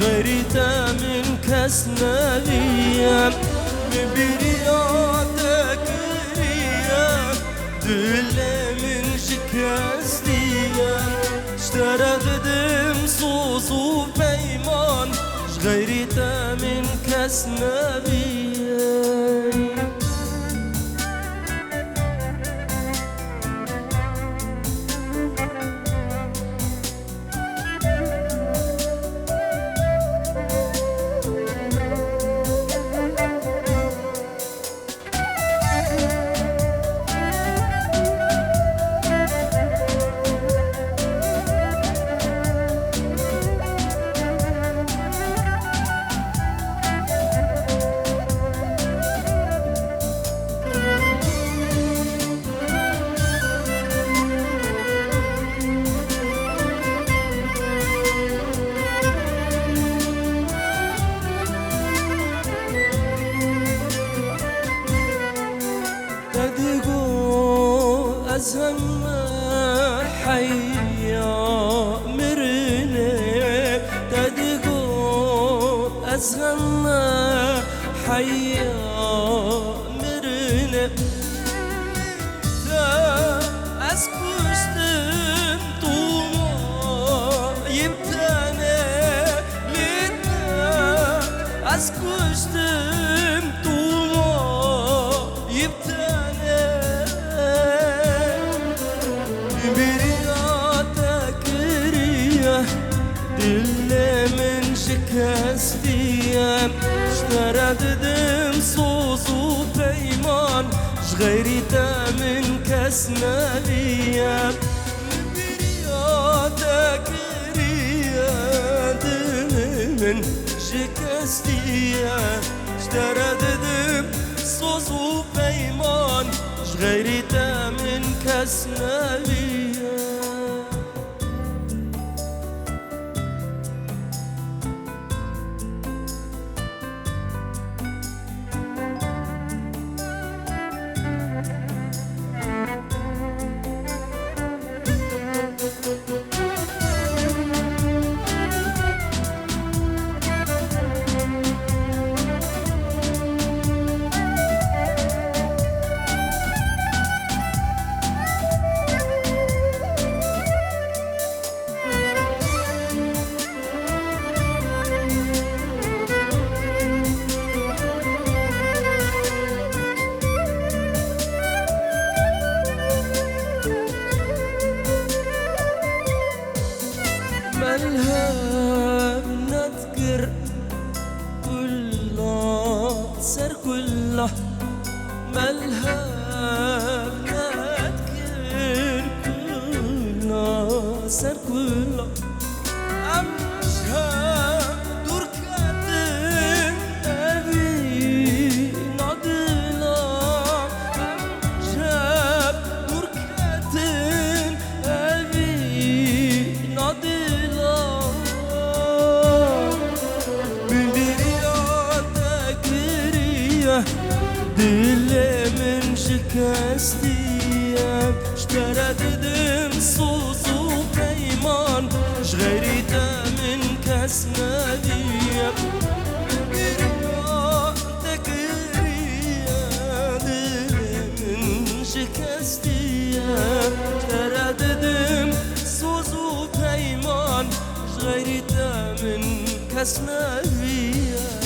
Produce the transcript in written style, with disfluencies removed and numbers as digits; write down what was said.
غيرته من كسنا ليا برياتك ريا دل من شكستيا اشترت دم صوص وبيمان غيرته من كسنا ليا أزهم حيا مرني تدقو أزهم حيا مرني أسكشتم طوما يبتاني لتا أسكشتم طوما يبتاني دل من شكستيا اشترت دم صوص وبيمان غيرته من كسنا ليا برياتك ريا دل من شكستيا اشترت دم صوص وبيمان غيرته من كسنا ليا مالها بنذكر كله سر كله مالها بنذكر كله سر كله أمشها دور كاتن أبي نضلا أمشها دور كاتن أبي نضلا دل من شكستيا اشترت دم صوص وبيمان غيرته من كسنا ليا برياتك ريا دل من شكستيا اشترت دم صوص وبيمان غيرته من كسنا ليا